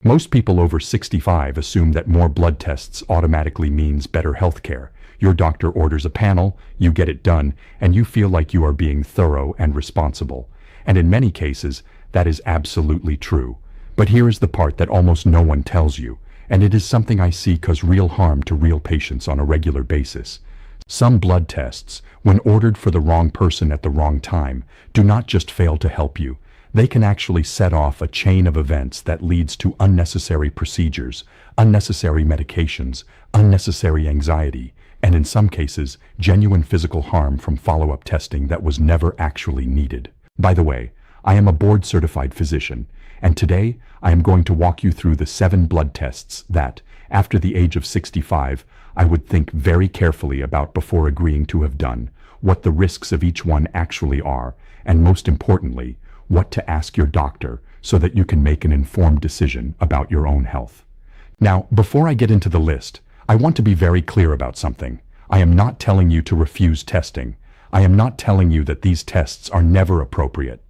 Most people over 65 assume that more blood tests automatically means better healthcare. Your doctor orders a panel, you get it done, and you feel like you are being thorough and responsible. And in many cases, that is absolutely true. But here is the part that almost no one tells you, and it is something I see cause real harm to real patients on a regular basis. Some blood tests, when ordered for the wrong person at the wrong time, do not just fail to help you. They can actually set off a chain of events that leads to unnecessary procedures, unnecessary medications, unnecessary anxiety, and in some cases, genuine physical harm from follow-up testing that was never actually needed. By the way, I am a board-certified physician, and today I am going to walk you through the 7 blood tests that, after the age of 65, I would think very carefully about before agreeing to have done, what the risks of each one actually are, and most importantly, what to ask your doctor so that you can make an informed decision about your own health. Now, before I get into the list, I want to be very clear about something. I am not telling you to refuse testing. I am not telling you that these tests are never appropriate.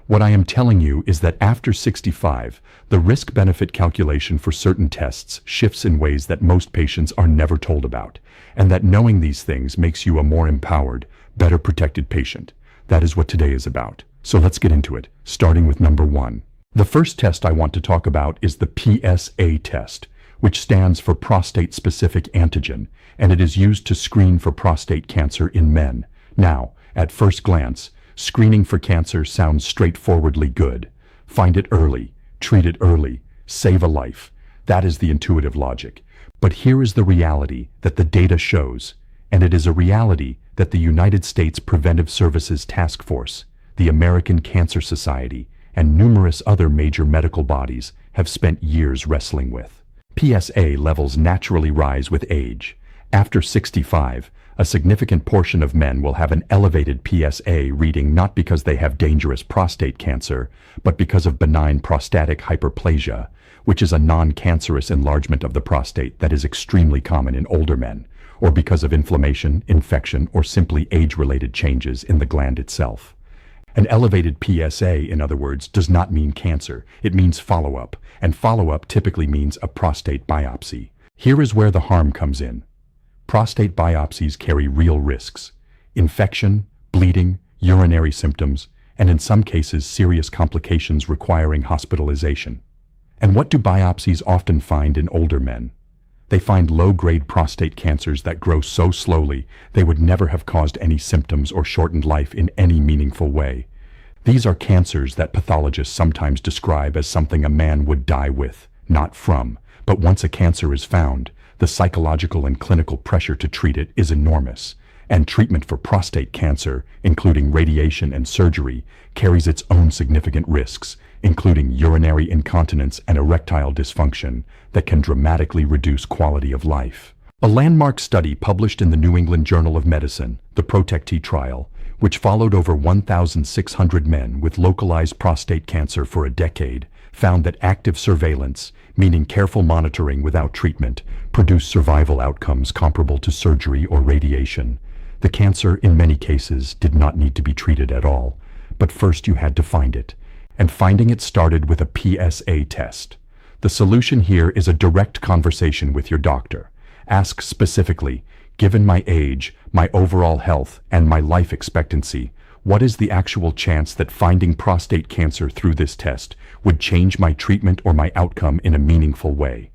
What I am telling you is that after 65, the risk-benefit calculation for certain tests shifts in ways that most patients are never told about, and that knowing these things makes you a more empowered, better protected patient. That is what today is about. So let's get into it, starting with number 1. The first test I want to talk about is the PSA test, which stands for prostate-specific antigen, and it is used to screen for prostate cancer in men. Now, at first glance, screening for cancer sounds straightforwardly good. Find it early, treat it early, save a life. That is the intuitive logic. But here is the reality that the data shows, and it is a reality that the United States Preventive Services Task Force, the American Cancer Society, and numerous other major medical bodies have spent years wrestling with. PSA levels naturally rise with age. After 65, a significant portion of men will have an elevated PSA reading not because they have dangerous prostate cancer, but because of benign prostatic hyperplasia, which is a non-cancerous enlargement of the prostate that is extremely common in older men, or because of inflammation, infection, or simply age-related changes in the gland itself. An elevated PSA, in other words, does not mean cancer. It means follow-up, and follow-up typically means a prostate biopsy. Here is where the harm comes in. Prostate biopsies carry real risks: infection, bleeding, urinary symptoms, and in some cases serious complications requiring hospitalization. And what do biopsies often find in older men? They find low-grade prostate cancers that grow so slowly they would never have caused any symptoms or shortened life in any meaningful way. These are cancers that pathologists sometimes describe as something a man would die with, not from. But once a cancer is found, the psychological and clinical pressure to treat it is enormous, and treatment for prostate cancer, including radiation and surgery, carries its own significant risks, including urinary incontinence and erectile dysfunction that can dramatically reduce quality of life. A landmark study published in the New England Journal of Medicine, the PROTECT trial, which followed over 1,600 men with localized prostate cancer for a decade, found that active surveillance, meaning careful monitoring without treatment, produced survival outcomes comparable to surgery or radiation. The cancer, in many cases, did not need to be treated at all, but first you had to find it. And finding it started with a PSA test. The solution here is a direct conversation with your doctor. Ask specifically, given my age, my overall health, and my life expectancy, what is the actual chance that finding prostate cancer through this test would change my treatment or my outcome in a meaningful way?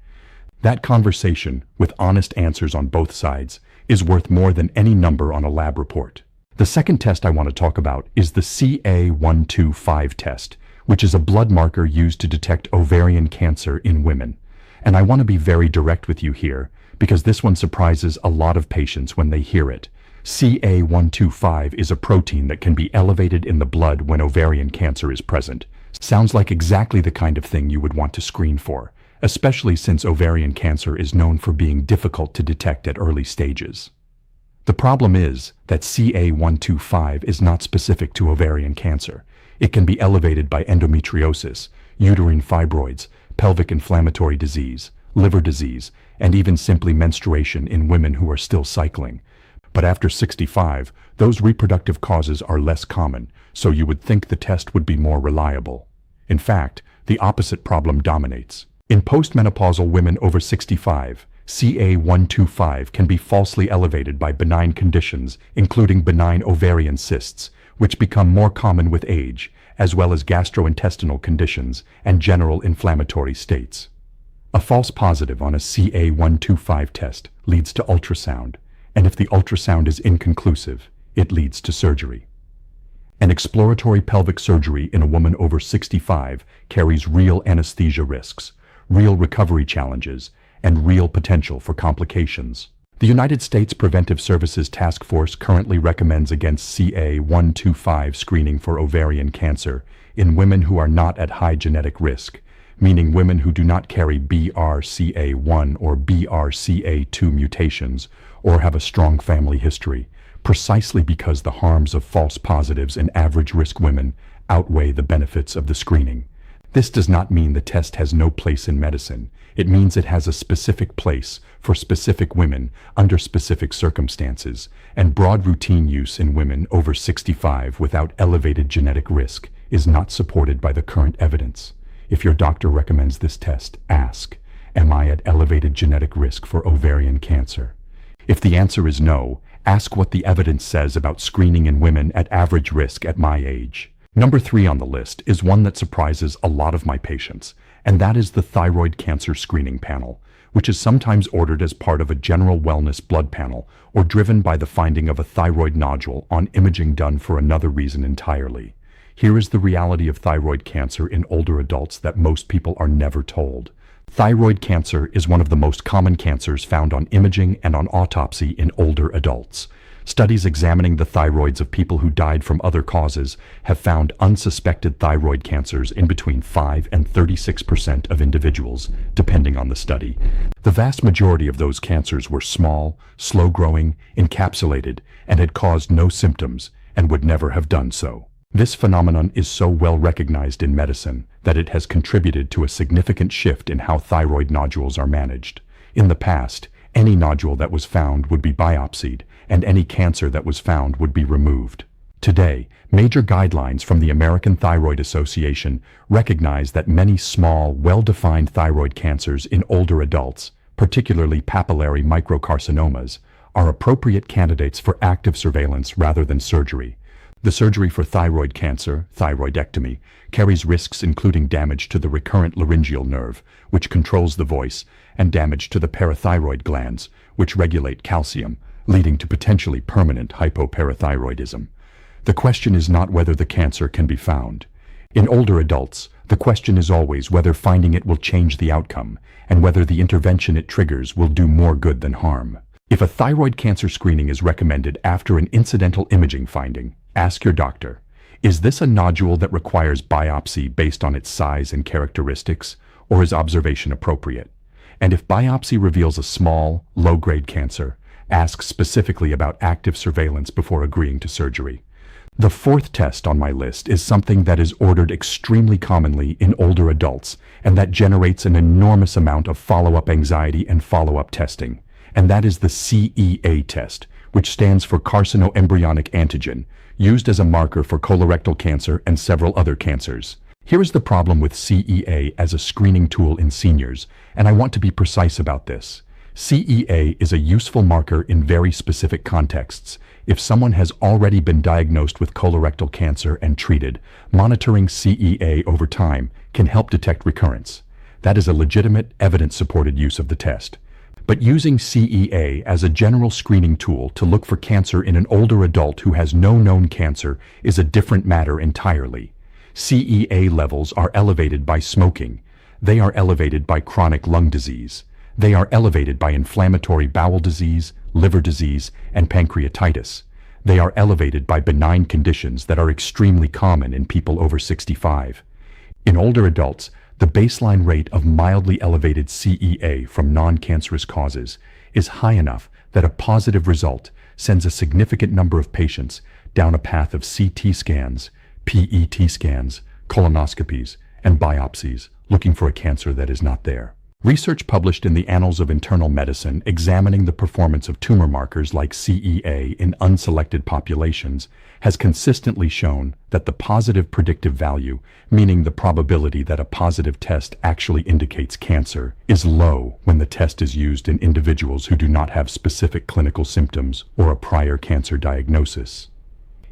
That conversation, with honest answers on both sides, is worth more than any number on a lab report. The second test I want to talk about is the CA-125 test, which is a blood marker used to detect ovarian cancer in women. And I want to be very direct with you here, because this one surprises a lot of patients when they hear it. CA-125 is a protein that can be elevated in the blood when ovarian cancer is present. Sounds like exactly the kind of thing you would want to screen for, especially since ovarian cancer is known for being difficult to detect at early stages. The problem is that CA-125 is not specific to ovarian cancer. It can be elevated by endometriosis, uterine fibroids, pelvic inflammatory disease, liver disease, and even simply menstruation in women who are still cycling. But after 65, those reproductive causes are less common, so you would think the test would be more reliable. In fact, the opposite problem dominates. In postmenopausal women over 65, CA125 can be falsely elevated by benign conditions, including benign ovarian cysts, which become more common with age, as well as gastrointestinal conditions and general inflammatory states. A false positive on a CA125 test leads to ultrasound, and if the ultrasound is inconclusive, it leads to surgery. An exploratory pelvic surgery in a woman over 65 carries real anesthesia risks, real recovery challenges, and real potential for complications. The United States Preventive Services Task Force currently recommends against CA125 screening for ovarian cancer in women who are not at high genetic risk, meaning women who do not carry BRCA1 or BRCA2 mutations or have a strong family history, precisely because the harms of false positives in average-risk women outweigh the benefits of the screening. This does not mean the test has no place in medicine. It means it has a specific place for specific women under specific circumstances, and broad routine use in women over 65 without elevated genetic risk is not supported by the current evidence. If your doctor recommends this test, ask, am I at elevated genetic risk for ovarian cancer? If the answer is no, ask what the evidence says about screening in women at average risk at my age. Number 3 on the list is one that surprises a lot of my patients, and that is the thyroid cancer screening panel, which is sometimes ordered as part of a general wellness blood panel or driven by the finding of a thyroid nodule on imaging done for another reason entirely. Here is the reality of thyroid cancer in older adults that most people are never told. Thyroid cancer is one of the most common cancers found on imaging and on autopsy in older adults. Studies examining the thyroids of people who died from other causes have found unsuspected thyroid cancers in between 5 and 36% of individuals, depending on the study. The vast majority of those cancers were small, slow-growing, encapsulated, and had caused no symptoms, and would never have done so. This phenomenon is so well recognized in medicine that it has contributed to a significant shift in how thyroid nodules are managed. In the past, any nodule that was found would be biopsied, and any cancer that was found would be removed. Today, major guidelines from the American Thyroid Association recognize that many small, well-defined thyroid cancers in older adults, particularly papillary microcarcinomas, are appropriate candidates for active surveillance rather than surgery. The surgery for thyroid cancer, thyroidectomy, carries risks including damage to the recurrent laryngeal nerve, which controls the voice, and damage to the parathyroid glands, which regulate calcium, leading to potentially permanent hypoparathyroidism. The question is not whether the cancer can be found. In older adults, the question is always whether finding it will change the outcome, and whether the intervention it triggers will do more good than harm. If a thyroid cancer screening is recommended after an incidental imaging finding, ask your doctor, is this a nodule that requires biopsy based on its size and characteristics, or is observation appropriate? And if biopsy reveals a small, low-grade cancer, ask specifically about active surveillance before agreeing to surgery. The 4th test on my list is something that is ordered extremely commonly in older adults, and that generates an enormous amount of follow-up anxiety and follow-up testing, and that is the CEA test, which stands for carcinoembryonic antigen, used as a marker for colorectal cancer and several other cancers. Here is the problem with CEA as a screening tool in seniors, and I want to be precise about this. CEA is a useful marker in very specific contexts. If someone has already been diagnosed with colorectal cancer and treated, monitoring CEA over time can help detect recurrence. That is a legitimate, evidence-supported use of the test. But using CEA as a general screening tool to look for cancer in an older adult who has no known cancer is a different matter entirely. CEA levels are elevated by smoking. They are elevated by chronic lung disease. They are elevated by inflammatory bowel disease, liver disease, and pancreatitis. They are elevated by benign conditions that are extremely common in people over 65. In older adults, the baseline rate of mildly elevated CEA from non-cancerous causes is high enough that a positive result sends a significant number of patients down a path of CT scans, PET scans, colonoscopies, and biopsies looking for a cancer that is not there. Research published in the Annals of Internal Medicine examining the performance of tumor markers like CEA in unselected populations has consistently shown that the positive predictive value, meaning the probability that a positive test actually indicates cancer, is low when the test is used in individuals who do not have specific clinical symptoms or a prior cancer diagnosis.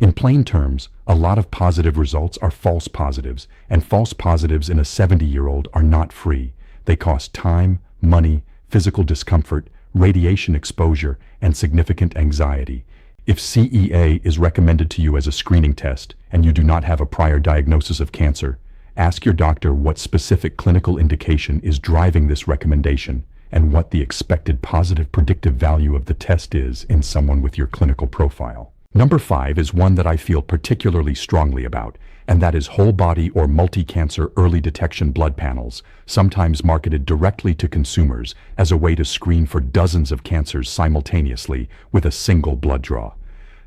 In plain terms, a lot of positive results are false positives, and false positives in a 70-year-old are not free. They cost time, money, physical discomfort, radiation exposure, and significant anxiety. If CEA is recommended to you as a screening test and you do not have a prior diagnosis of cancer, ask your doctor what specific clinical indication is driving this recommendation and what the expected positive predictive value of the test is in someone with your clinical profile. Number 5 is one that I feel particularly strongly about, and that is whole body or multi-cancer early detection blood panels, sometimes marketed directly to consumers as a way to screen for dozens of cancers simultaneously with a single blood draw.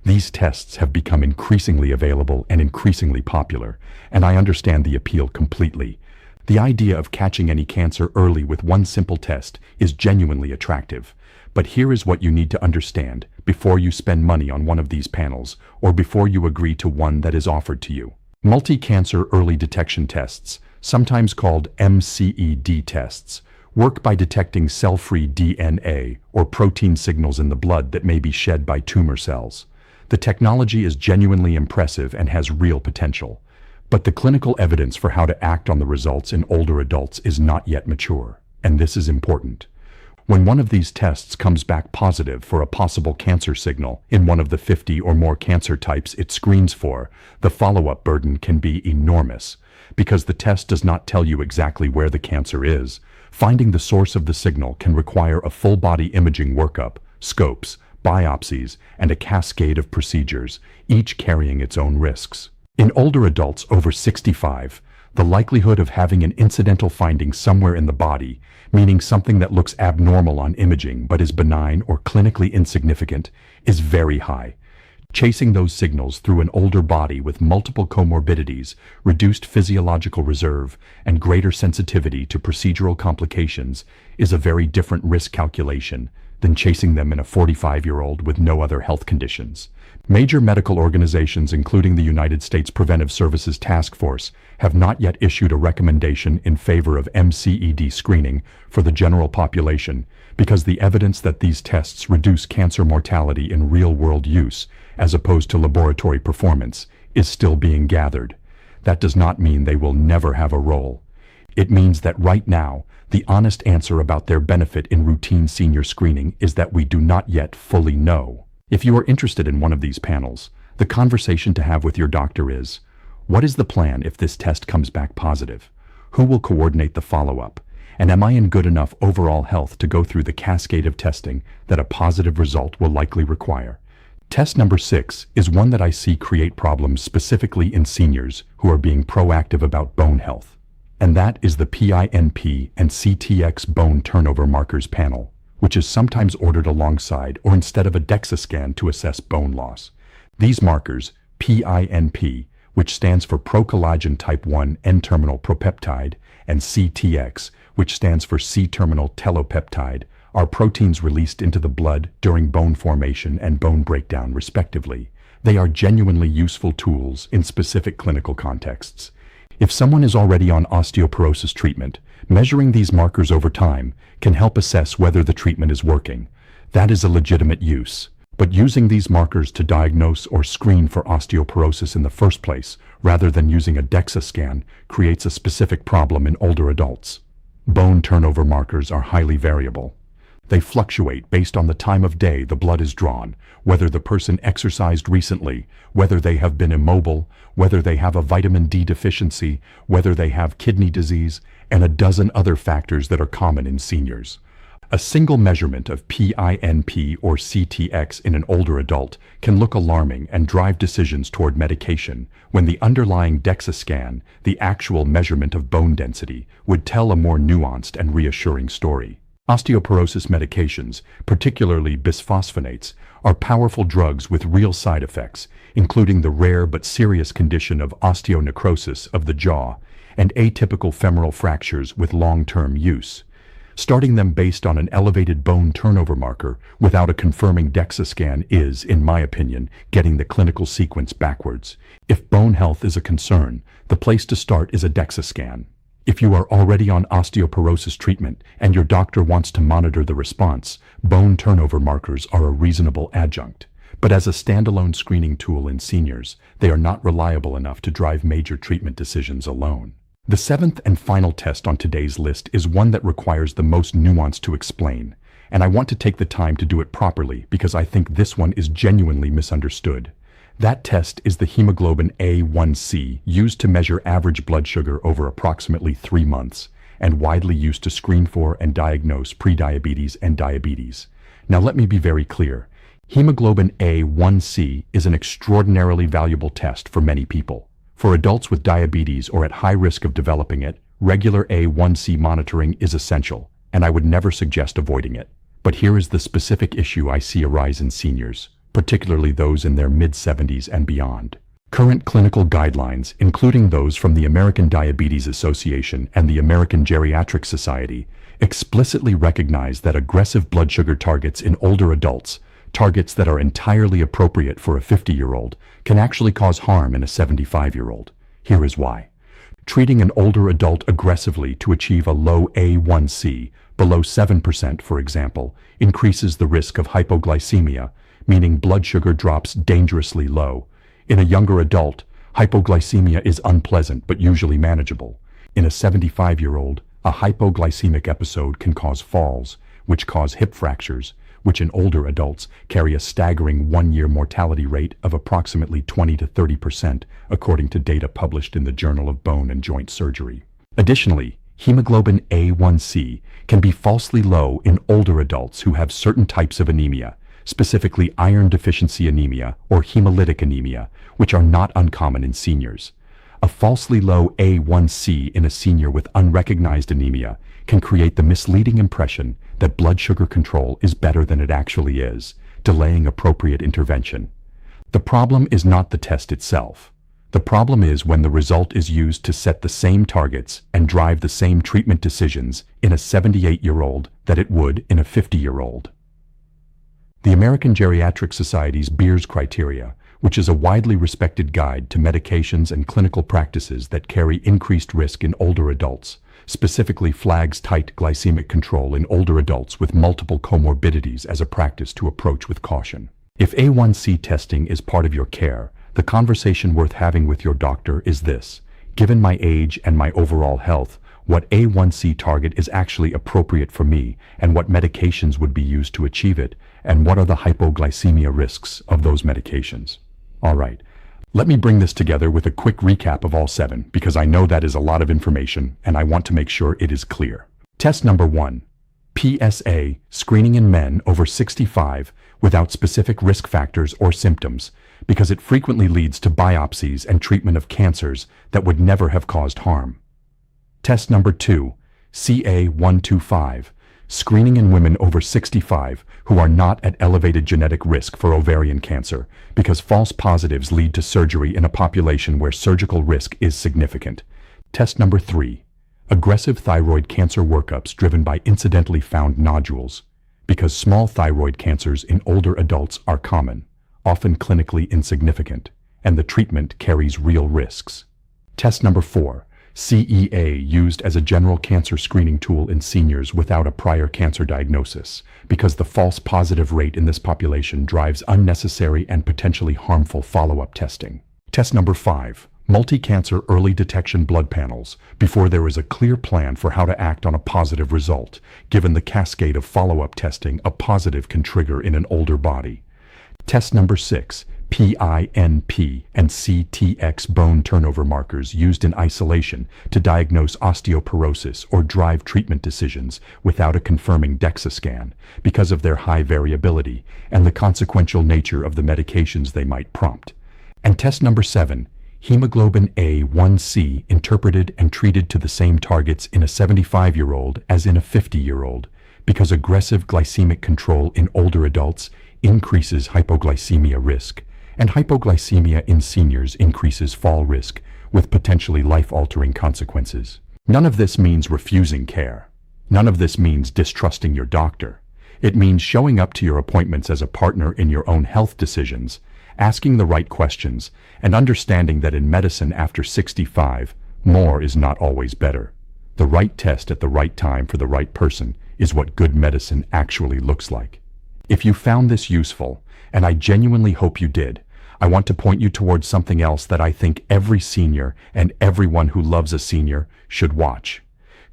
These tests have become increasingly available and increasingly popular, and I understand the appeal completely. The idea of catching any cancer early with one simple test is genuinely attractive. But here is what you need to understand before you spend money on one of these panels or before you agree to one that is offered to you. Multi-cancer early detection tests, sometimes called MCED tests, work by detecting cell-free DNA or protein signals in the blood that may be shed by tumor cells. The technology is genuinely impressive and has real potential, but the clinical evidence for how to act on the results in older adults is not yet mature, and this is important. When one of these tests comes back positive for a possible cancer signal in one of the 50 or more cancer types it screens for, the follow-up burden can be enormous. Because the test does not tell you exactly where the cancer is, finding the source of the signal can require a full-body imaging workup, scopes, biopsies, and a cascade of procedures, each carrying its own risks. In older adults over 65, the likelihood of having an incidental finding somewhere in the body, meaning something that looks abnormal on imaging but is benign or clinically insignificant, is very high. Chasing those signals through an older body with multiple comorbidities, reduced physiological reserve, and greater sensitivity to procedural complications is a very different risk calculation than chasing them in a 45-year-old with no other health conditions. Major medical organizations, including the United States Preventive Services Task Force, have not yet issued a recommendation in favor of MCED screening for the general population because the evidence that these tests reduce cancer mortality in real-world use, as opposed to laboratory performance, is still being gathered. That does not mean they will never have a role. It means that right now, the honest answer about their benefit in routine senior screening is that we do not yet fully know. If you are interested in one of these panels, the conversation to have with your doctor is, what is the plan if this test comes back positive? Who will coordinate the follow-up? And am I in good enough overall health to go through the cascade of testing that a positive result will likely require? Test number 6 is one that I see create problems specifically in seniors who are being proactive about bone health. And that is the PINP and CTX bone turnover markers panel, which is sometimes ordered alongside or instead of a DEXA scan to assess bone loss. These markers, PINP, which stands for procollagen type 1 N-terminal propeptide, and CTX, which stands for C-terminal telopeptide, are proteins released into the blood during bone formation and bone breakdown, respectively. They are genuinely useful tools in specific clinical contexts. If someone is already on osteoporosis treatment, measuring these markers over time can help assess whether the treatment is working. That is a legitimate use. But using these markers to diagnose or screen for osteoporosis in the first place, rather than using a DEXA scan, creates a specific problem in older adults. Bone turnover markers are highly variable. They fluctuate based on the time of day the blood is drawn, whether the person exercised recently, whether they have been immobile, whether they have a vitamin D deficiency, whether they have kidney disease, and a dozen other factors that are common in seniors. A single measurement of PINP or CTX in an older adult can look alarming and drive decisions toward medication, when the underlying DEXA scan, the actual measurement of bone density, would tell a more nuanced and reassuring story. Osteoporosis medications, particularly bisphosphonates, are powerful drugs with real side effects, including the rare but serious condition of osteonecrosis of the jaw and atypical femoral fractures with long-term use. Starting them based on an elevated bone turnover marker without a confirming DEXA scan is, in my opinion, getting the clinical sequence backwards. If bone health is a concern, the place to start is a DEXA scan. If you are already on osteoporosis treatment and your doctor wants to monitor the response, bone turnover markers are a reasonable adjunct. But as a standalone screening tool in seniors, they are not reliable enough to drive major treatment decisions alone. The seventh and final test on today's list is one that requires the most nuance to explain, and I want to take the time to do it properly because I think this one is genuinely misunderstood. That test is the hemoglobin A1C, used to measure average blood sugar over approximately 3 months, and widely used to screen for and diagnose prediabetes and diabetes. Now let me be very clear. Hemoglobin A1C is an extraordinarily valuable test for many people. For adults with diabetes or at high risk of developing it, regular A1C monitoring is essential, and I would never suggest avoiding it. But here is the specific issue I see arise in seniors, particularly those in their mid-70s and beyond. Current clinical guidelines, including those from the American Diabetes Association and the American Geriatric Society, explicitly recognize that aggressive blood sugar targets in older adults, targets that are entirely appropriate for a 50-year-old, can actually cause harm in a 75-year-old. Here is why. Treating an older adult aggressively to achieve a low A1C, below 7% for example, increases the risk of hypoglycemia, meaning blood sugar drops dangerously low. In a younger adult, hypoglycemia is unpleasant but usually manageable. In a 75-year-old, a hypoglycemic episode can cause falls, which cause hip fractures, which in older adults carry a staggering 1-year mortality rate of approximately 20 to 30%, according to data published in the Journal of Bone and Joint Surgery. Additionally, hemoglobin A1C can be falsely low in older adults who have certain types of anemia, specifically iron deficiency anemia or hemolytic anemia, which are not uncommon in seniors. A falsely low A1C in a senior with unrecognized anemia can create the misleading impression that blood sugar control is better than it actually is, delaying appropriate intervention. The problem is not the test itself. The problem is when the result is used to set the same targets and drive the same treatment decisions in a 78-year-old that it would in a 50-year-old. The American Geriatric Society's Beers criteria, which is a widely respected guide to medications and clinical practices that carry increased risk in older adults, specifically flags tight glycemic control in older adults with multiple comorbidities as a practice to approach with caution. If A1C testing is part of your care, the conversation worth having with your doctor is this: given my age and my overall health, what A1C target is actually appropriate for me, and what medications would be used to achieve it, and what are the hypoglycemia risks of those medications? All right, let me bring this together with a quick recap of all 7, because I know that is a lot of information, and I want to make sure it is clear. Test number 1, PSA, screening in men over 65 without specific risk factors or symptoms, because it frequently leads to biopsies and treatment of cancers that would never have caused harm. Test number 2, CA125, screening in women over 65 who are not at elevated genetic risk for ovarian cancer, because false positives lead to surgery in a population where surgical risk is significant. Test number 3, aggressive thyroid cancer workups driven by incidentally found nodules, because small thyroid cancers in older adults are common, often clinically insignificant, and the treatment carries real risks. Test number 4, CEA, used as a general cancer screening tool in seniors without a prior cancer diagnosis, because the false positive rate in this population drives unnecessary and potentially harmful follow-up testing. Test number 5, multi-cancer early detection blood panels, before there is a clear plan for how to act on a positive result, given the cascade of follow-up testing a positive can trigger in an older body. Test number 6, PINP and CTX bone turnover markers used in isolation to diagnose osteoporosis or drive treatment decisions without a confirming DEXA scan because of their high variability and the consequential nature of the medications they might prompt. And test number 7, hemoglobin A1C interpreted and treated to the same targets in a 75-year-old as in a 50-year-old, because aggressive glycemic control in older adults increases hypoglycemia risk, and hypoglycemia in seniors increases fall risk with potentially life-altering consequences. None of this means refusing care. None of this means distrusting your doctor. It means showing up to your appointments as a partner in your own health decisions, asking the right questions, and understanding that in medicine after 65, more is not always better. The right test at the right time for the right person is what good medicine actually looks like. If you found this useful, and I genuinely hope you did, I want to point you towards something else that I think every senior and everyone who loves a senior should watch.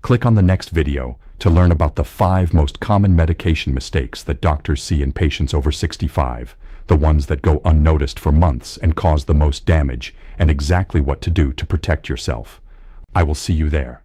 Click on the next video to learn about the 5 most common medication mistakes that doctors see in patients over 65, the ones that go unnoticed for months and cause the most damage, and exactly what to do to protect yourself. I will see you there.